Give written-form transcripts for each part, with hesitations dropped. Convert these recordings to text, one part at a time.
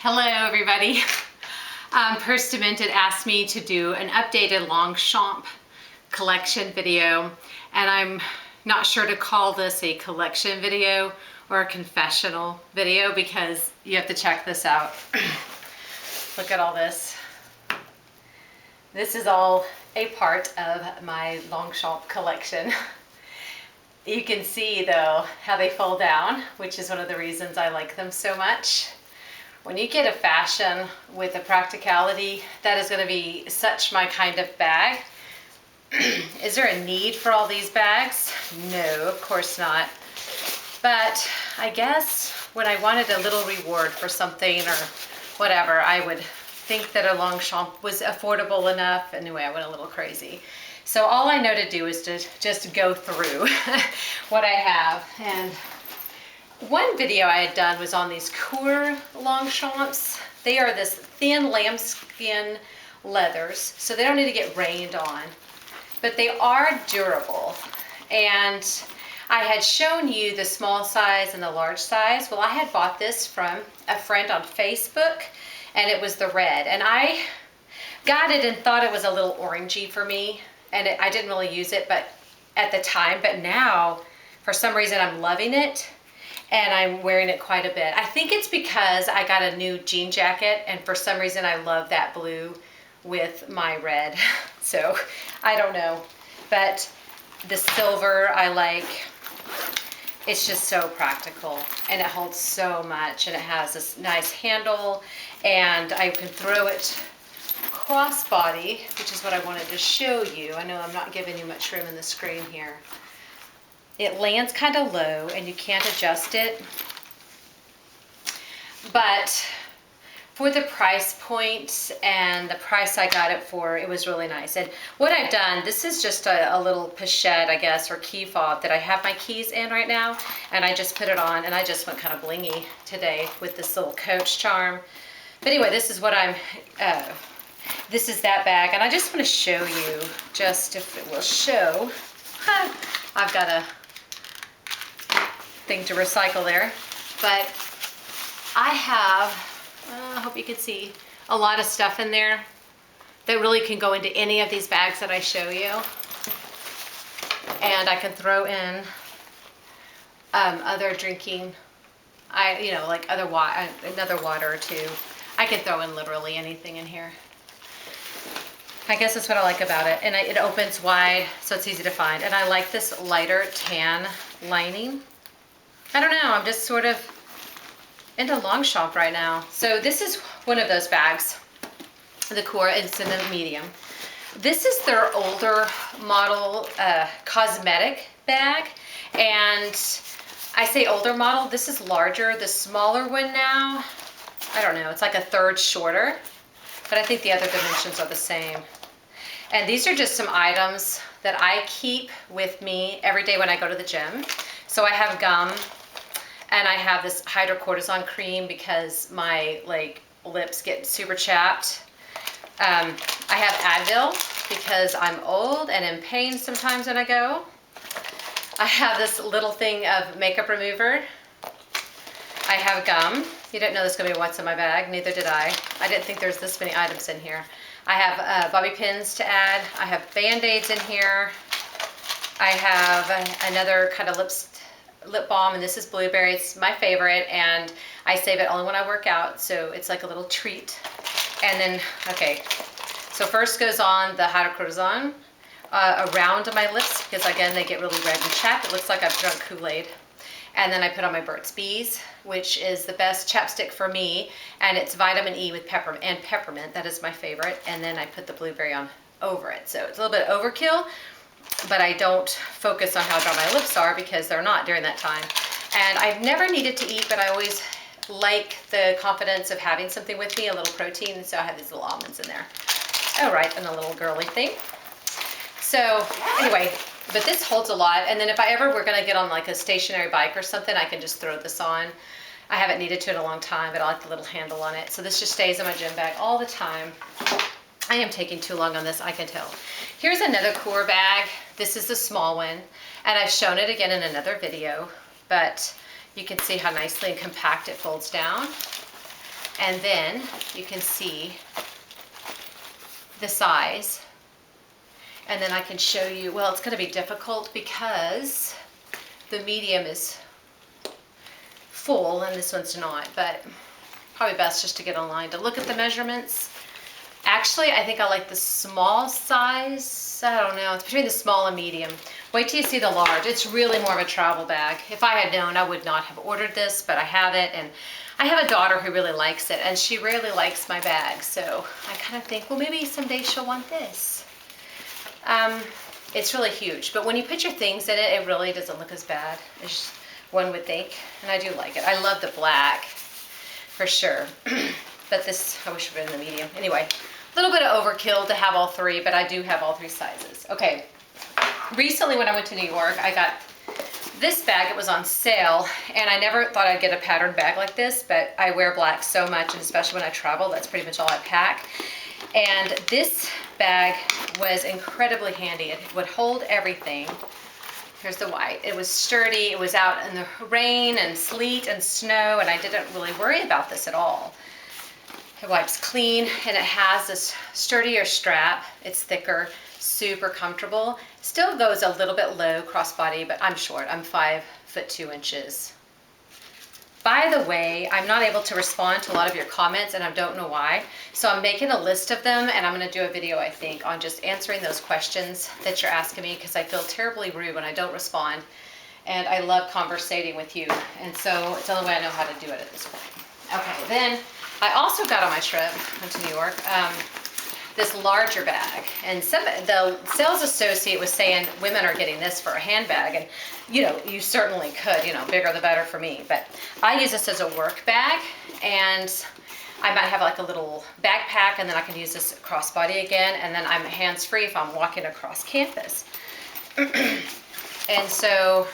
Hello everybody. Persimmon had asked me to do an updated Longchamp collection video, and I'm not sure to call this a collection video or a confessional video because you have to check this out. Look at all this. This is all a part of my Longchamp collection. You can see though how they fold down, which is one of the reasons I like them so much. When you get a fashion with a practicality, that is going to be such my kind of bag. Is there a need for all these bags? No, of course not. But I guess when I wanted a little reward for something or whatever, I would think that a Longchamp was affordable enough. Anyway, I went a little crazy. So all I know to do is to just go through what I have. And one video I had done was on these Coeur Longchamps. They are this thin lambskin leathers, so they don't need to get rained on, but they are durable. And I had shown you the small size and the large size. Well, I had bought this from a friend on Facebook, and it was the red. And I got it and thought it was a little orangey for me, and I didn't really use it but at the time, but now for some reason I'm loving it. And I'm wearing it quite a bit. I think it's because I got a new jean jacket, and for some reason I love that blue with my red. So I don't know, but the silver I like. It's just so practical, and it holds so much, and it has this nice handle, and I can throw it crossbody, which is what I wanted to show you. I know I'm not giving you much room in the screen here. It lands kind of low and you can't adjust it, but for the price point and the price I got it for, it was really nice. And what I've done, this is just a little pochette, I guess, or key fob that I have my keys in right now, and I just put it on, and I just went kind of blingy today with this little Coach charm. But anyway, this is what this is that bag, and I just want to show you, just if it will show. I've got a thing to recycle there, but I have, I hope you can see, a lot of stuff in there that really can go into any of these bags that I show you. And I can throw in other drinking, like another water or two. I can throw in literally anything in here. I guess that's what I like about it. And it opens wide, so it's easy to find. And I like this lighter tan lining. I don't know, I'm just sort of into Longchamp right now. So this is one of those bags, the Coeur, it's in the medium. This is their older model cosmetic bag. And I say older model, this is larger. The smaller one now, I don't know, it's like a third shorter, but I think the other dimensions are the same. And these are just some items that I keep with me every day when I go to the gym. So I have gum, and I have this hydrocortisone cream because my lips get super chapped. I have Advil because I'm old and in pain sometimes when I go. I have this little thing of makeup remover. I have gum. You didn't know this was going to be what's in my bag, neither did I. I didn't think there's this many items in here. I have bobby pins to add. I have Band-Aids in here. I have another kind of lip balm, and this is blueberry. It's my favorite, and I save it only when I work out, so it's like a little treat. And then, okay, so first goes on the hydrocortisone around my lips, because again, they get really red and chapped. It looks like I've drunk Kool-Aid. And then I put on my Burt's Bees, which is the best chapstick for me, and it's vitamin E with peppermint. That is my favorite. And then I put the blueberry on over it. So it's a little bit overkill, but I don't focus on how dry my lips are because they're not during that time. And I've never needed to eat, but I always like the confidence of having something with me, a little protein, so I have these little almonds in there. Oh, right, and a little girly thing. So anyway, but this holds a lot, and then if I ever were gonna get on like a stationary bike or something, I can just throw this on. I haven't needed to in a long time, but I like the little handle on it. So this just stays in my gym bag all the time. I am taking too long on this, I can tell. Here's another Coeur bag. This is the small one, and I've shown it again in another video, but you can see how nicely and compact it folds down. And then you can see the size. And then I can show you, well, it's going to be difficult because the medium is full and this one's not, but probably best just to get online to look at the measurements. Actually, I think I like the small size. I don't know, it's between the small and medium. Wait till you see the large. It's really more of a travel bag. If I had known, I would not have ordered this, but I have it, and I have a daughter who really likes it, and she rarely likes my bag, so I kind of think, well, maybe someday she'll want this. It's really huge, but when you put your things in it, it really doesn't look as bad as one would think, and I do like it. I love the black, for sure, but this, I wish it would have been in the medium. Anyway, a little bit of overkill to have all three, but I do have all three sizes. Okay, recently when I went to New York, I got this bag. It was on sale, and I never thought I'd get a patterned bag like this, but I wear black so much, and especially when I travel, that's pretty much all I pack. And this bag was incredibly handy. It would hold everything. Here's the white. It was sturdy. It was out in the rain and sleet and snow, and I didn't really worry about this at all. It wipes clean, and it has this sturdier strap. It's thicker, super comfortable. Still goes a little bit low crossbody, but I'm short. I'm 5'2". By the way, I'm not able to respond to a lot of your comments, and I don't know why. So I'm making a list of them, and I'm going to do a video, I think, on just answering those questions that you're asking me, because I feel terribly rude when I don't respond, and I love conversating with you, and so it's the only way I know how to do it at this point. Okay, then I also got on my trip to New York this larger bag, and the sales associate was saying women are getting this for a handbag, and you know, you certainly could, you know, bigger the better for me, but I use this as a work bag, and I might have like a little backpack, and then I can use this crossbody again, and then I'm hands-free if I'm walking across campus. And so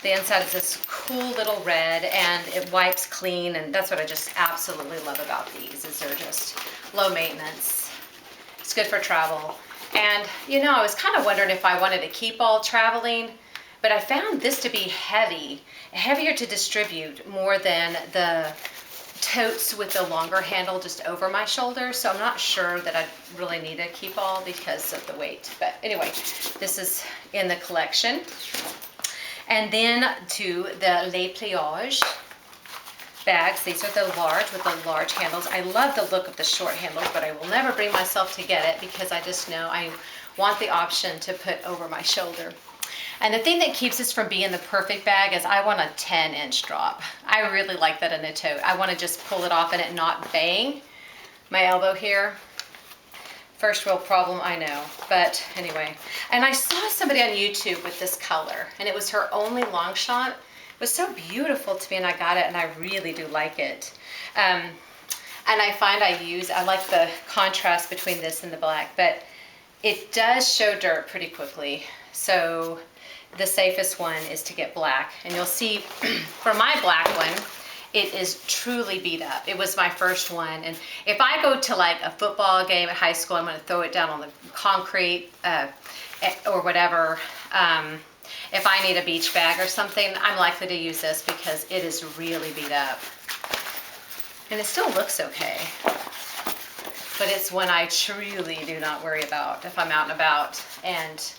the inside is this cool little red, and it wipes clean, and that's what I just absolutely love about these, is they're just low maintenance. It's good for travel. And you know, I was kind of wondering if I wanted to keep all traveling, but I found this to be heavier to distribute more than the totes with the longer handle just over my shoulder. So I'm not sure that I really need to keep all because of the weight. But anyway, this is in the collection. And then to the Les Pliages bags. These are the large with the large handles. I love the look of the short handles, but I will never bring myself to get it because I just know I want the option to put over my shoulder. And the thing that keeps this from being the perfect bag is I want a 10-inch drop. I really like that in a tote. I want to just pull it off and it not bang my elbow here. First world problem, I know, but anyway. And I saw somebody on YouTube with this color, and it was her only Longchamp. It was so beautiful to me, and I got it, and I really do like it. And I find I like the contrast between this and the black, but it does show dirt pretty quickly. So the safest one is to get black. And you'll see for my black one, it is truly beat up. It was my first one. And if I go to like a football game at high school, I'm going to throw it down on the concrete or whatever. If I need a beach bag or something, I'm likely to use this because it is really beat up. And it still looks okay. But it's one I truly do not worry about if I'm out and about and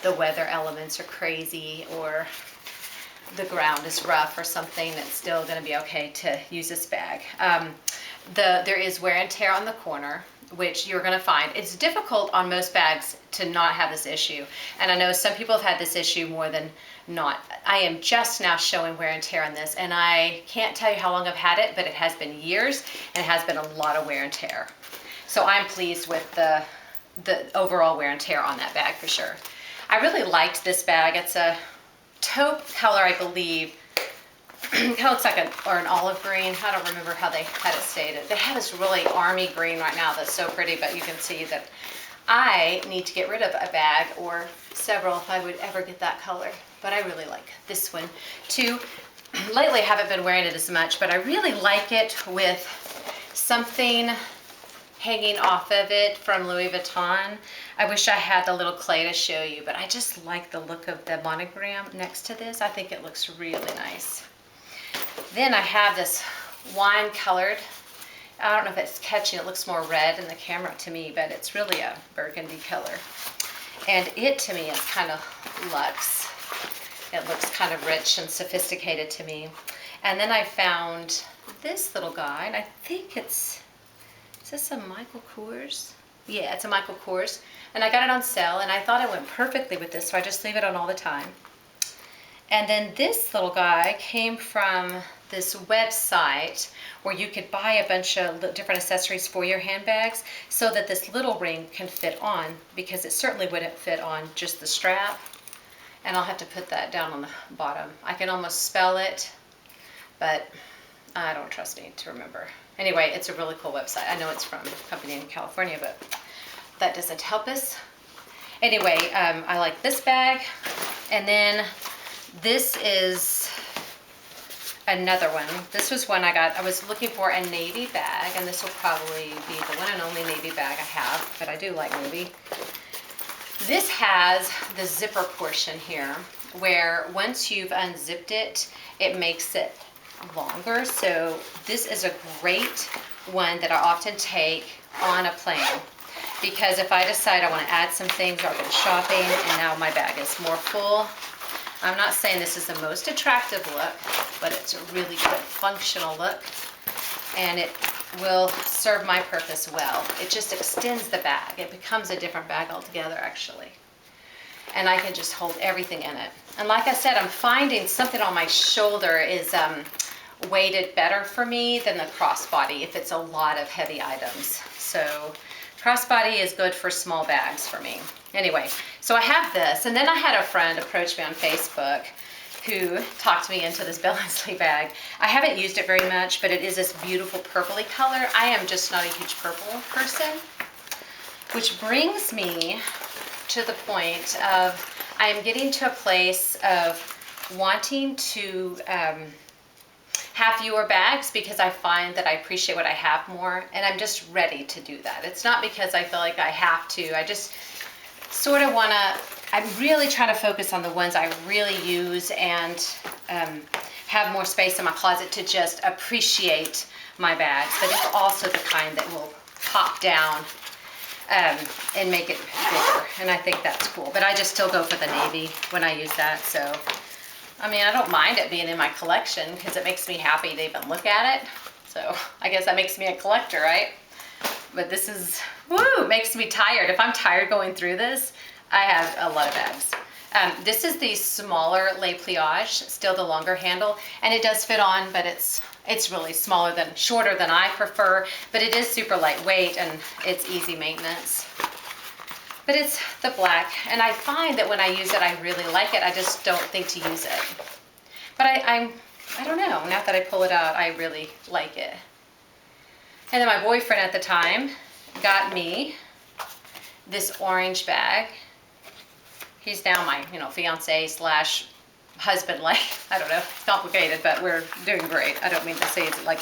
the weather elements are crazy or the ground is rough or something. It's still going to be okay to use this bag. There is wear and tear on the corner, which you're going to find. It's difficult on most bags to not have this issue. And I know some people have had this issue more than not. I am just now showing wear and tear on this, and I can't tell you how long I've had it, but it has been years, and it has been a lot of wear and tear. So I'm pleased with the overall wear and tear on that bag for sure. I really liked this bag. It's a taupe color, I believe. It kind of looks like an olive green. I don't remember how they had it stated. They have this really army green right now that's so pretty, but you can see that I need to get rid of a bag or several if I would ever get that color. But I really like this one too. Lately I haven't been wearing it as much, but I really like it with something hanging off of it from Louis Vuitton. I wish I had the little clay to show you, but I just like the look of the monogram next to this. I think it looks really nice. Then I have this wine colored I don't know if it's catching, it looks more red in the camera to me, but it's really a burgundy color. And it to me is kind of luxe. It looks kind of rich and sophisticated to me. And then I found this little guy, and I think is this a Michael Kors? Yeah, it's a Michael Kors. And I got it on sale, and I thought it went perfectly with this, so I just leave it on all the time. And then this little guy came from this website where you could buy a bunch of different accessories for your handbags so that this little ring can fit on, because it certainly wouldn't fit on just the strap. And I'll have to put that down on the bottom. I can almost spell it, but I don't trust me to remember. Anyway, it's a really cool website. I know it's from a company in California, but that doesn't help us. Anyway, I like this bag. And then this is another one. This was one I got. I was looking for a navy bag, and this will probably be the one and only navy bag I have, but I do like navy. This has the zipper portion here, where once you've unzipped it, it makes it longer. So this is a great one that I often take on a plane, because if I decide I want to add some things, or I've been shopping and now my bag is more full. I'm not saying this is the most attractive look, but it's a really good functional look, and it will serve my purpose well. It just extends the bag. It becomes a different bag altogether, actually. And I can just hold everything in it. And like I said, I'm finding something on my shoulder is weighted better for me than the crossbody if it's a lot of heavy items. So crossbody is good for small bags for me. Anyway, so I have this, and then I had a friend approach me on Facebook who talked me into this Billingsley bag. I haven't used it very much, but it is this beautiful purpley color. I am just not a huge purple person, which brings me to the point of I am getting to a place of wanting to have fewer bags, because I find that I appreciate what I have more, and I'm just ready to do that. It's not because I feel like I have to. I just sort of want to, I'm really trying to focus on the ones I really use and have more space in my closet to just appreciate my bags. But it's also the kind that will pop down and make it bigger, and I think that's cool. But I just still go for the navy when I use that. So I mean, I don't mind it being in my collection, because it makes me happy to even look at it. So I guess that makes me a collector, right? But this is, woo, makes me tired. If I'm tired going through this, I have a lot of bags. This is the smaller Les Pliage, still the longer handle, and it does fit on, but it's really shorter than I prefer, but it is super lightweight and it's easy maintenance. But it's the black, and I find that when I use it, I really like it. I just don't think to use it. But I don't know, now that I pull it out, I really like it. And then my boyfriend at the time got me this orange bag. He's now my, fiance / husband, like, I don't know, it's complicated, but we're doing great. I don't mean to say it's like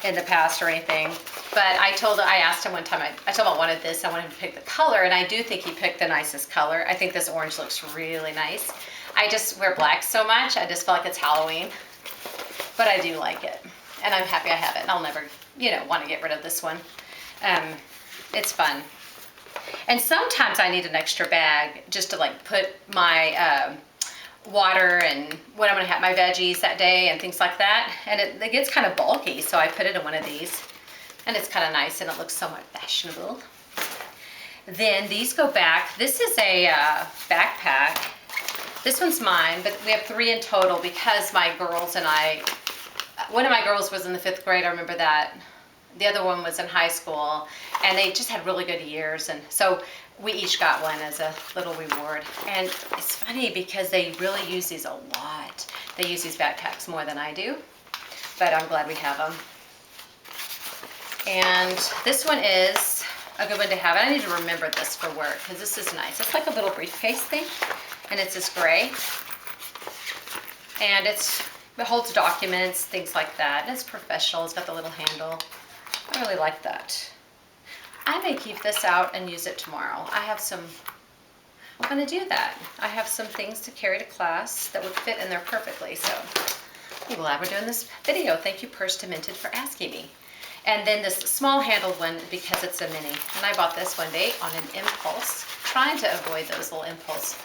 in the past or anything. But I asked him one time, I told him I wanted this, I wanted him to pick the color, and I do think he picked the nicest color. I think this orange looks really nice. I just wear black so much, I just feel like it's Halloween. But I do like it, and I'm happy I have it, and I'll never, want to get rid of this one. It's fun. And sometimes I need an extra bag just to like put my water and what I'm going to have, my veggies that day and things like that. And it gets kind of bulky, so I put it in one of these. And it's kind of nice, and it looks somewhat fashionable. Then these go back. This is a backpack. This one's mine, but we have 3 in total because my girls and I, one of my girls was in the 5th grade, I remember that. The other one was in high school, and they just had really good years, and so we each got one as a little reward. And it's funny because they really use these a lot. They use these backpacks more than I do, but I'm glad we have them. And this one is a good one to have. I need to remember this for work because this is nice. It's like a little briefcase thing, and it's this gray, and it holds documents, things like that. And it's professional. It's got the little handle. I really like that. I may keep this out and use it tomorrow. I'm going to do that. I have some things to carry to class that would fit in there perfectly. So I'm glad we're doing this video. Thank you, Purse to Minted, for asking me. And then this small handled one because it's a mini. And I bought this one day on an impulse, trying to avoid those little impulse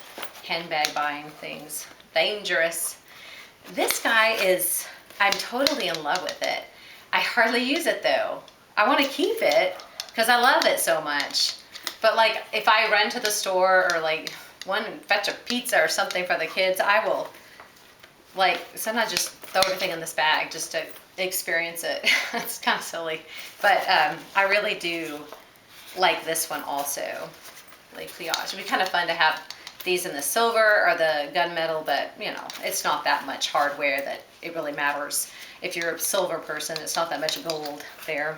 handbag buying things. Dangerous. This guy is, I'm totally in love with it. I hardly use it though. I want to keep it because I love it so much. But like if I run to the store or like want to fetch a pizza or something for the kids, I will like sometimes just throw everything in this bag just to experience it. It's kind of silly, but I really do like this one also, Le Pliage. It'd be kind of fun to have these in the silver or the gunmetal, but you know, it's not that much hardware that it really matters. If you're a silver person, it's not that much gold there.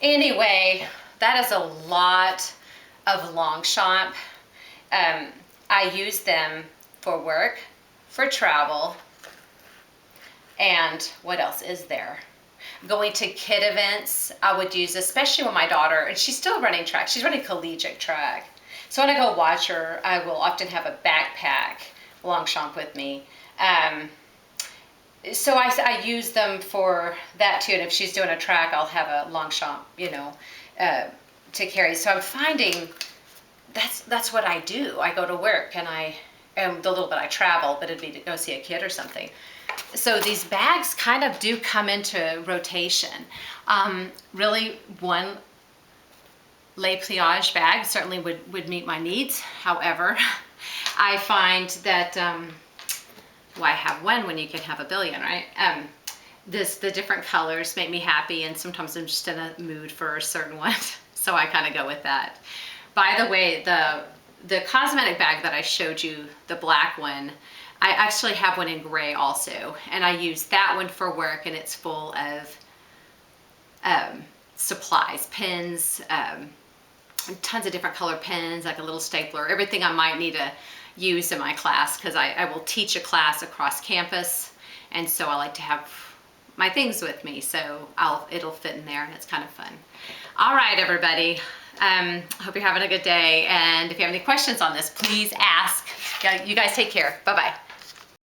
Anyway, that is a lot of Longchamp. I use them for work, for travel, and what else is there? Going to kid events, I would use, especially when my daughter, and she's still running track, she's running collegiate track. So when I go watch her, I will often have a backpack Longchamp with me. So I use them for that too, and if she's doing a track, I'll have a Longchamp, you know, to carry. So I'm finding that's what I do. I go to work and the little bit I travel, but it'd be to go see a kid or something. So these bags kind of do come into rotation. Really, one Le Pliage bag certainly would meet my needs. However, I find that, why have one when you can have a billion, right? The different colors make me happy, and sometimes I'm just in a mood for a certain one, so I kind of go with that. By the way, the cosmetic bag that I showed you, the black one, I actually have one in gray also, and I use that one for work, and it's full of supplies, pens, tons of different color pens, like a little stapler, everything I might need to use in my class, because I will teach a class across campus, and so I like to have my things with me, so it'll fit in there, and it's kind of fun. All right, everybody. Hope you're having a good day, and if you have any questions on this, please ask. You guys take care. Bye-bye.